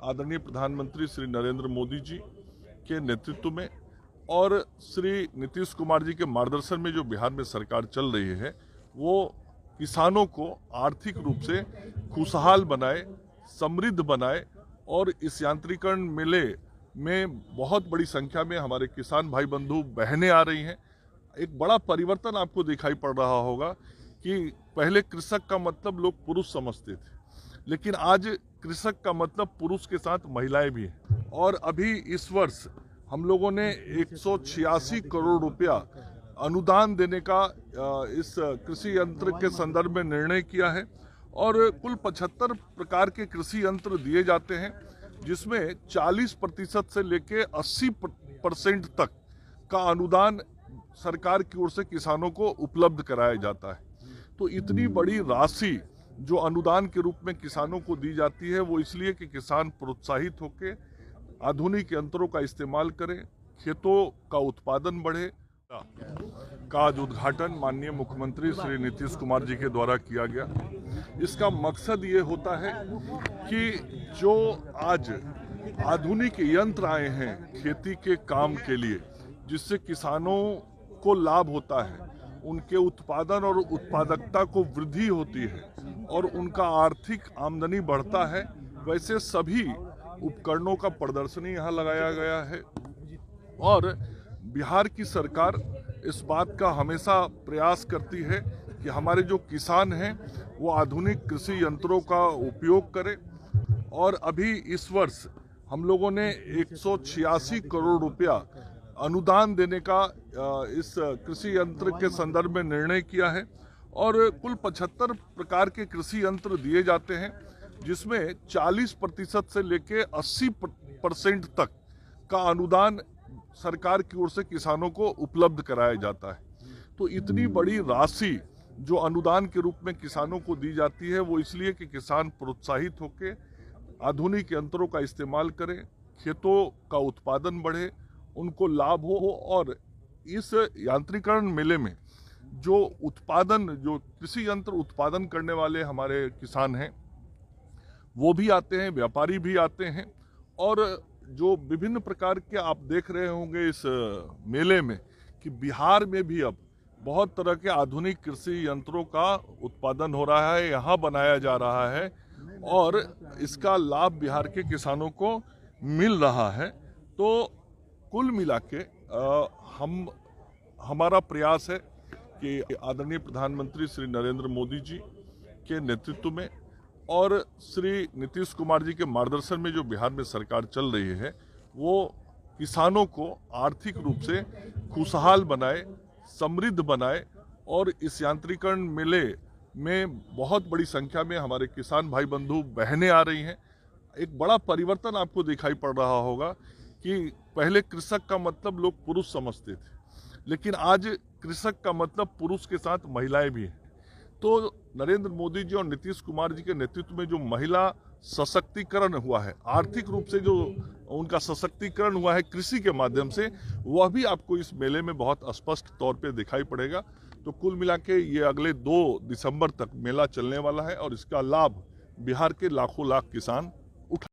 आदरणीय प्रधानमंत्री श्री नरेंद्र मोदी जी के नेतृत्व में और श्री नीतीश कुमार जी के मार्गदर्शन में जो बिहार में सरकार चल रही है वो किसानों को आर्थिक रूप से खुशहाल बनाए, समृद्ध बनाए और इस यांत्रिकरण मेले में बहुत बड़ी संख्या में हमारे किसान भाई बंधु बहनें आ रही हैं। एक बड़ा परिवर्तन आपको दिखाई पड़ रहा होगा कि पहले कृषक का मतलब लोग पुरुष समझते थे, लेकिन आज कृषक का मतलब पुरुष के साथ महिलाएं भी हैं। और अभी इस वर्ष हम लोगों ने 186 करोड़ रुपया अनुदान देने का इस कृषि यंत्र के संदर्भ में निर्णय किया है और कुल 75 प्रकार के कृषि यंत्र दिए जाते हैं, जिसमें 40% से लेकर 80% तक का अनुदान सरकार की ओर से किसानों को उपलब्ध कराया जाता है। तो इतनी बड़ी राशि जो अनुदान के रूप में किसानों को दी जाती है वो इसलिए कि किसान प्रोत्साहित होकर आधुनिक यंत्रों का इस्तेमाल करें, खेतों का उत्पादन बढ़े। का आज उद्घाटन माननीय मुख्यमंत्री श्री नीतीश कुमार जी के द्वारा किया गया। इसका मकसद ये होता है कि जो आज आधुनिक यंत्र आए हैं खेती के काम के लिए, जिससे किसानों को लाभ होता है, उनके उत्पादन और उत्पादकता को वृद्धि होती है और उनका आर्थिक आमदनी बढ़ता है, वैसे सभी उपकरणों का प्रदर्शनी यहाँ लगाया गया है। और बिहार की सरकार इस बात का हमेशा प्रयास करती है कि हमारे जो किसान हैं वो आधुनिक कृषि यंत्रों का उपयोग करें। और अभी इस वर्ष हम लोगों ने 186 करोड़ रुपया अनुदान देने का इस कृषि यंत्र के संदर्भ में निर्णय किया है और कुल 75 प्रकार के कृषि यंत्र दिए जाते हैं, जिसमें 40% से लेकर 80% तक का अनुदान सरकार की ओर से किसानों को उपलब्ध कराया जाता है। तो इतनी बड़ी राशि जो अनुदान के रूप में किसानों को दी जाती है वो इसलिए कि किसान प्रोत्साहित होकर आधुनिक यंत्रों का इस्तेमाल करें, खेतों का उत्पादन बढ़े, उनको लाभ हो। और इस यांत्रिकरण मेले में जो कृषि यंत्र उत्पादन करने वाले हमारे किसान हैं वो भी आते हैं, व्यापारी भी आते हैं। और जो विभिन्न प्रकार के आप देख रहे होंगे इस मेले में कि बिहार में भी अब बहुत तरह के आधुनिक कृषि यंत्रों का उत्पादन हो रहा है, यहाँ बनाया जा रहा है और इसका लाभ बिहार के किसानों को मिल रहा है। तो कुल मिला के हमारा प्रयास है कि आदरणीय प्रधानमंत्री श्री नरेंद्र मोदी जी के नेतृत्व में और श्री नीतीश कुमार जी के मार्गदर्शन में जो बिहार में सरकार चल रही है वो किसानों को आर्थिक रूप से खुशहाल बनाए, समृद्ध बनाए और इस यांत्रिकरण मेले में बहुत बड़ी संख्या में हमारे किसान भाई बंधु बहनें आ रही हैं। एक बड़ा परिवर्तन आपको दिखाई पड़ रहा होगा कि पहले कृषक का मतलब लोग पुरुष समझते थे, लेकिन आज कृषक का मतलब पुरुष के साथ महिलाएं भी हैं। तो नरेंद्र मोदी जी और नीतीश कुमार जी के नेतृत्व में जो महिला सशक्तिकरण हुआ है, आर्थिक रूप से जो उनका सशक्तिकरण हुआ है कृषि के माध्यम से, वह भी आपको इस मेले में बहुत स्पष्ट तौर पे दिखाई पड़ेगा। तो कुल मिला के ये अगले 2 दिसंबर तक मेला चलने वाला है और इसका लाभ बिहार के लाखों लाख किसान